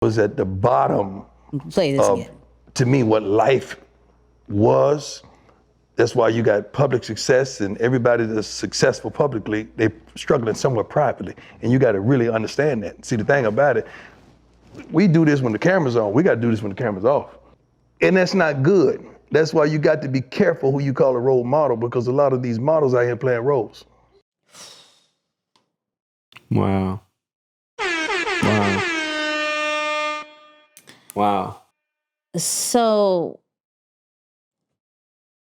was at the bottom Play this of, again. to me, what life was. That's why you got public success, and everybody that's successful publicly, they're struggling somewhat privately. And you got to really understand that. See, the thing about it, we do this when the camera's on. We got to do this when the camera's off. And that's not good. That's why you got to be careful who you call a role model, because a lot of these models out here playing roles. Wow. Wow. Wow. So,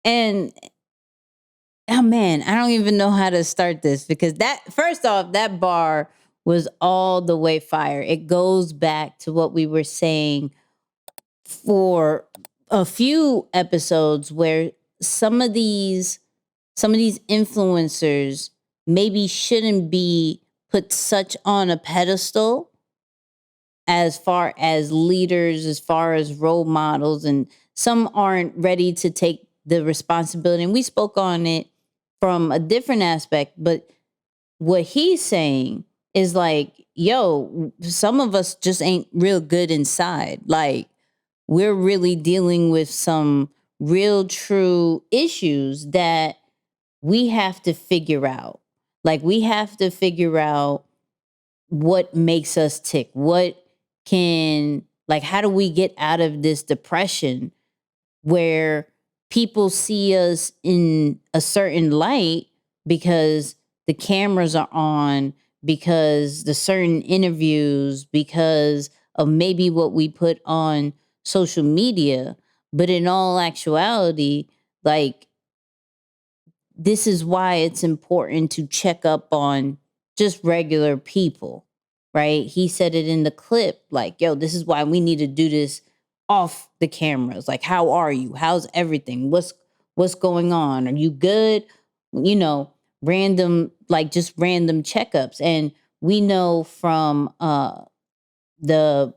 and oh man, I don't even know how to start this, because that, first off, that bar was all the way fire. It goes back to what we were saying for a few episodes, where some of these influencers maybe shouldn't be put such on a pedestal as far as leaders, as far as role models, and some aren't ready to take the responsibility. And we spoke on it from a different aspect, but what he's saying is like, yo, some of us just ain't real good inside. Like, we're really dealing with some real true issues that we have to figure out. Like, we have to figure out what makes us tick. How do we get out of this depression where people see us in a certain light because the cameras are on, because the certain interviews, because of maybe what we put on social media. But in all actuality, like, this is why it's important to check up on just regular people, right? He said it in the clip, like, yo, this is why we need to do this off the cameras. Like, how are you? How's everything? What's going on? Are you good? You know, random checkups. And we know from the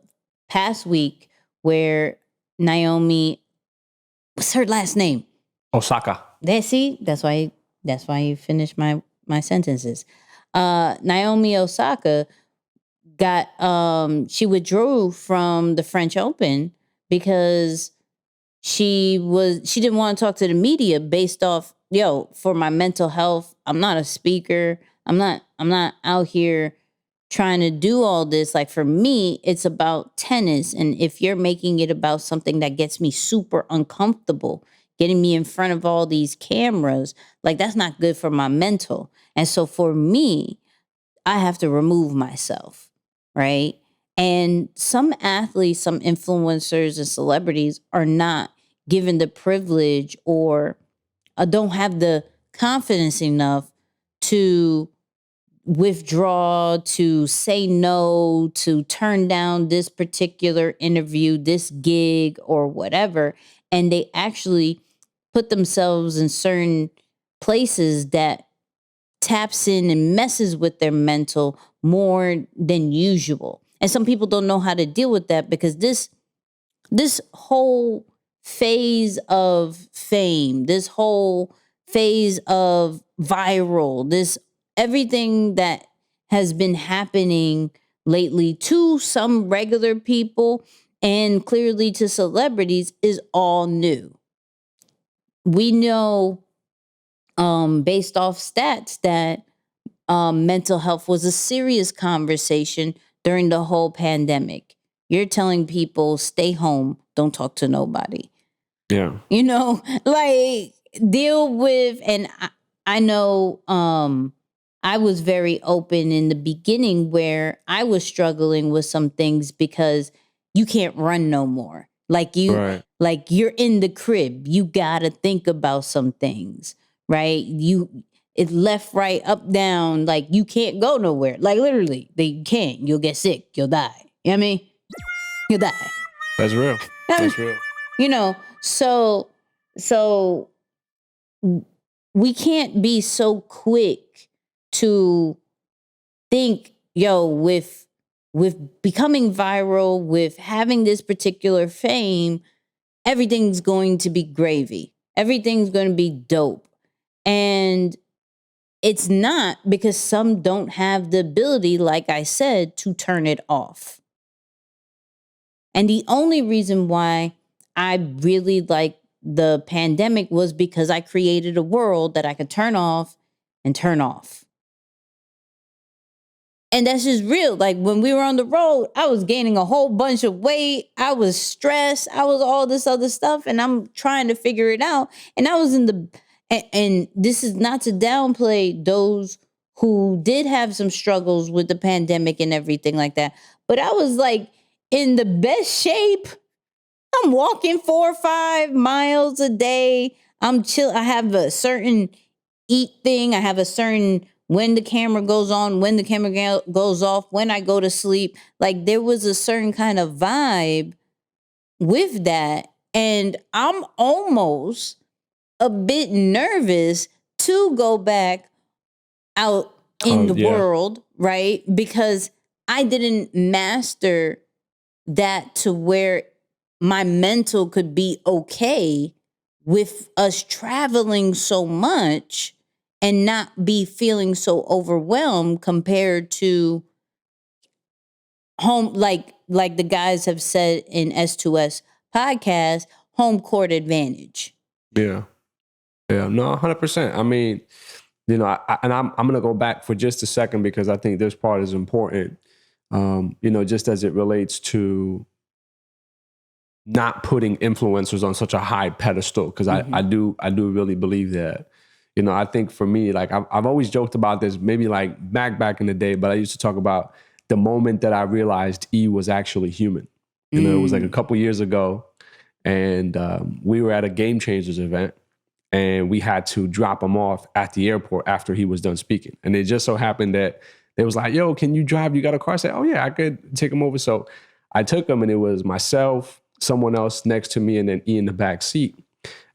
past week where Naomi, what's her last name? Osaka. That's why you finished my sentences. Naomi Osaka she withdrew from the French Open because she didn't want to talk to the media based off, for my mental health. I'm not a speaker. I'm not out here trying to do all this. Like, for me, it's about tennis. And if you're making it about something that gets me super uncomfortable, getting me in front of all these cameras, like, that's not good for my mental. And so for me, I have to remove myself, right? And some athletes, some influencers and celebrities are not given the privilege or don't have the confidence enough to withdraw, to say no, to turn down this particular interview, this gig, or whatever. And they actually put themselves in certain places that taps in and messes with their mental more than usual. And some people don't know how to deal with that, because this whole phase of fame, this whole phase of viral, this everything that has been happening lately to some regular people and clearly to celebrities is all new. We know, based off stats, that mental health was a serious conversation during the whole pandemic. You're telling people, stay home, don't talk to nobody. Yeah. Like, deal with, and I know I was very open in the beginning where I was struggling with some things because you can't run no more. Like, you're in the crib. You gotta think about some things, right? It's left, right, up, down. Like, you can't go nowhere. Like, literally, they can't. You'll get sick. You'll die. You know what I mean? You'll die. That's real. That's real. So we can't be so quick to think, with becoming viral, with having this particular fame, everything's going to be gravy. Everything's going to be dope. And it's not, because some don't have the ability, like I said, to turn it off. And the only reason why I really like the pandemic was because I created a world that I could turn off and turn off. And that's just real. Like when we were on the road, I was gaining a whole bunch of weight. I was stressed. I was all this other stuff. And I'm trying to figure it out. And I was in the, and this is not to downplay those who did have some struggles with the pandemic and everything like that. But I was like in the best shape. I'm walking 4 or 5 miles a day. I'm chill. I have a certain eat thing. I have a certain when the camera goes on, when the camera goes off, when I go to sleep. Like there was a certain kind of vibe with that. And I'm almost a bit nervous to go back out in the world, right? Because I didn't master that to where my mental could be okay with us traveling so much and not be feeling so overwhelmed compared to home, like the guys have said in S2S podcast, home court advantage. Yeah. Yeah. No, 100%. I mean, you know, I'm going to go back for just a second because I think this part is important. You know, just as it relates to not putting influencers on such a high pedestal, because I do really believe that. You know, I think for me, like I've always joked about this, maybe like back in the day, but I used to talk about the moment that I realized E was actually human. You know, it was like a couple years ago, and we were at a Game Changers event, and we had to drop him off at the airport after he was done speaking. And it just so happened that they was like, "Yo, can you drive? You got a car?" I said, "Oh yeah, I could take him over." So I took him, and it was myself, someone else next to me, and then E in the back seat.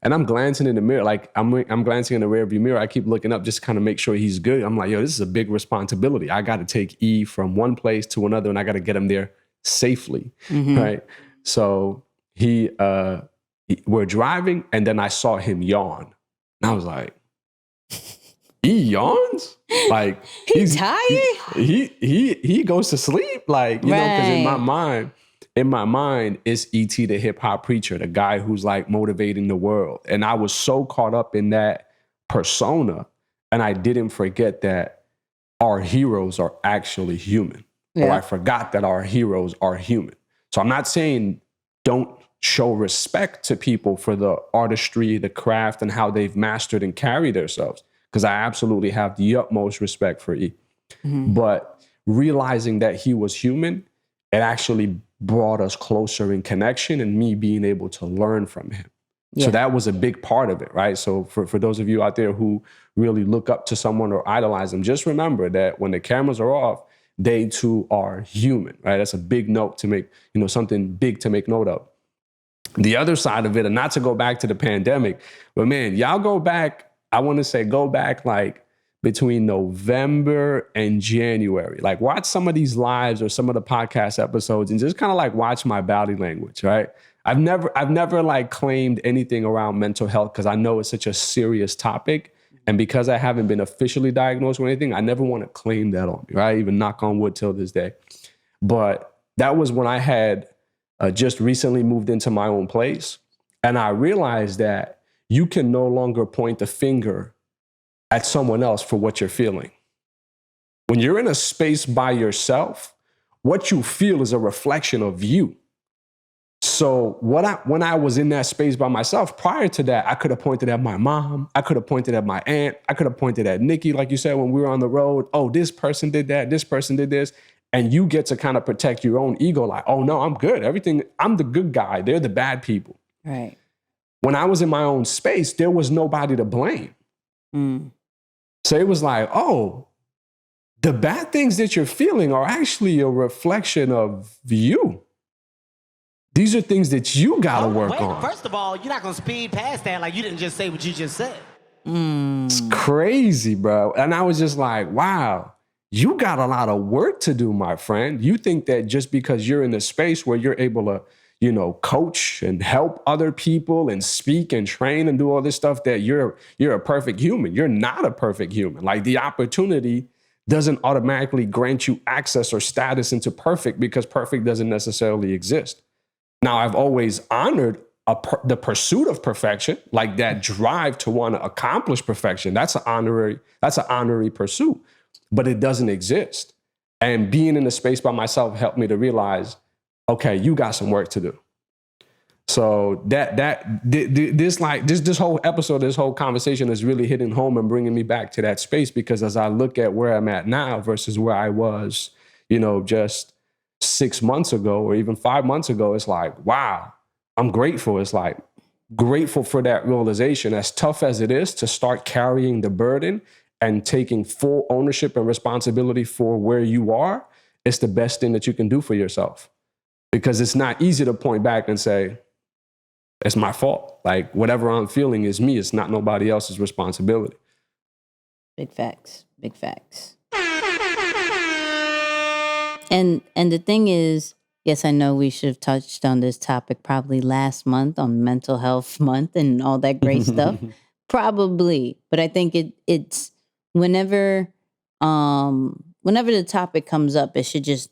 And I'm glancing in the mirror, like I'm glancing in the rearview mirror. I keep looking up just to kind of make sure he's good. I'm like, yo, this is a big responsibility. I got to take E from one place to another, and I got to get him there safely, right? So we're driving, and then I saw him yawn, and I was like, he yawns? Like he's tired? He goes to sleep, like you know, because in my mind, it's E.T. the hip hop preacher, the guy who's like motivating the world. And I was so caught up in that persona, and I didn't forget that our heroes are actually human. Or I forgot that our heroes are human. So I'm not saying don't show respect to people for the artistry, the craft, and how they've mastered and carried themselves, because I absolutely have the utmost respect for E. But realizing that he was human, it actually brought us closer in connection and me being able to learn from him. So that was a big part of it, right? So for those of you out there who really look up to someone or idolize them, just remember that when the cameras are off, they too are human, right? That's a big note to make, you know, something big to make note of. The other side of it, and not to go back to the pandemic, but man, y'all go back, I want to say go back like between November and January. Like watch some of these lives or some of the podcast episodes and just kind of like watch my body language, right? I've never like claimed anything around mental health because I know it's such a serious topic. And because I haven't been officially diagnosed with anything, I never want to claim that on me, right? Even knock on wood till this day. But that was when I had just recently moved into my own place. And I realized that you can no longer point the finger at someone else for what you're feeling. When you're in a space by yourself, what you feel is a reflection of you. So when I was in that space by myself, prior to that, I could have pointed at my mom. I could have pointed at my aunt. I could have pointed at Nikki, like you said, when we were on the road. Oh, this person did that. This person did this. And you get to kind of protect your own ego. Like, oh no, I'm good. Everything, I'm the good guy. They're the bad people. Right. When I was in my own space, there was nobody to blame. So it was like, oh, the bad things that you're feeling are actually a reflection of you. These are things that you got to work on. First of all, you're not going to speed past that like you didn't just say what you just said. It's crazy, bro. And I was just like, wow, you got a lot of work to do, my friend. You think that just because you're in a space where you're able to, you know, coach and help other people and speak and train and do all this stuff that you're a perfect human. You're not a perfect human. Like the opportunity doesn't automatically grant you access or status into perfect because perfect doesn't necessarily exist. Now, I've always honored the pursuit of perfection, like that drive to want to accomplish perfection. That's an honorary pursuit, but it doesn't exist. And being in a space by myself helped me to realize, okay, you got some work to do. So this whole episode, this whole conversation is really hitting home and bringing me back to that space, because as I look at where I'm at now versus where I was, just 6 months ago or even 5 months ago, it's like, wow, I'm grateful. It's like grateful for that realization, as tough as it is to start carrying the burden and taking full ownership and responsibility for where you are. It's the best thing that you can do for yourself, because it's not easy to point back and say, it's my fault. Like, whatever I'm feeling is me. It's not nobody else's responsibility. Big facts. Big facts. And the thing is, yes, I know we should have touched on this topic probably last month on Mental Health Month and all that great stuff. Probably. But I think it's whenever the topic comes up, it should just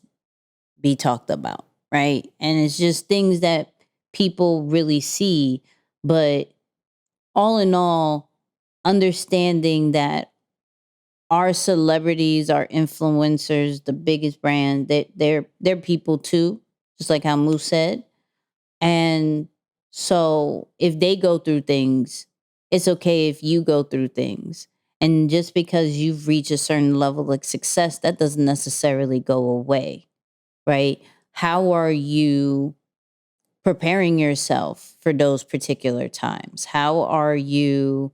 be talked about, right? And it's just things that people really see. But all in all, understanding that our celebrities, our influencers, the biggest brand, they're people too, just like how Moose said. And so if they go through things, it's okay if you go through things. And just because you've reached a certain level of success, that doesn't necessarily go away, right? How are you preparing yourself for those particular times? How are you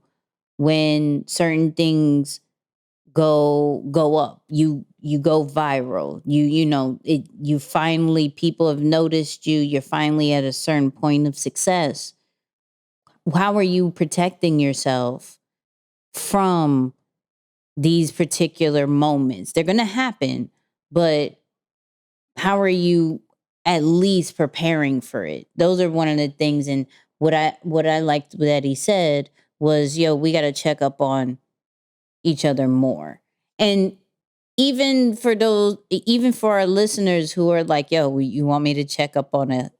when certain things go up, you go viral, you finally, people have noticed you, you're finally at a certain point of success? How are you protecting yourself from these particular moments? They're going to happen, but how are you at least preparing for it? Those are one of the things. And what I liked that he said was, we got to check up on each other more. And even for our listeners who are like, you want me to check up on a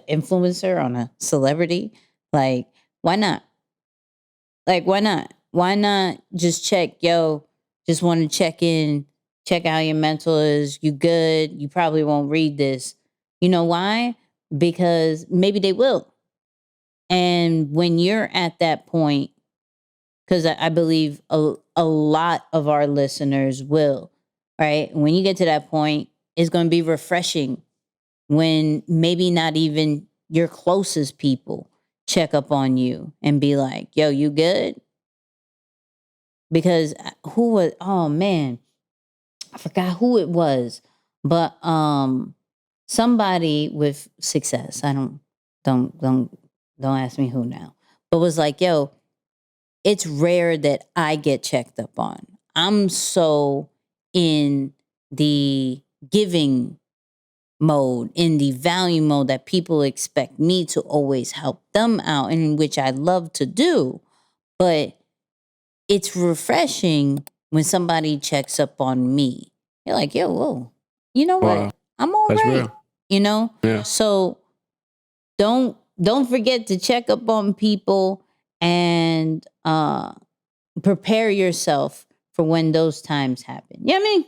influencer, on a celebrity? Like, why not? Why not just check, just want to check in, check how your mental is. You good? You probably won't read this. You know why? Because maybe they will. And when you're at that point, because I believe a lot of our listeners will, right? When you get to that point, it's going to be refreshing when maybe not even your closest people check up on you and be like, you good? Because oh man, I forgot who it was, but somebody with success. I don't ask me who now, but was like, it's rare that I get checked up on. I'm so in the giving mode, in the value mode, that people expect me to always help them out, and which I love to do. But it's refreshing when somebody checks up on me. You're like, whoa, you know what? Wow. I'm all That's right. real. Yeah. So don't forget to check up on people and prepare yourself for when those times happen. You know what I mean?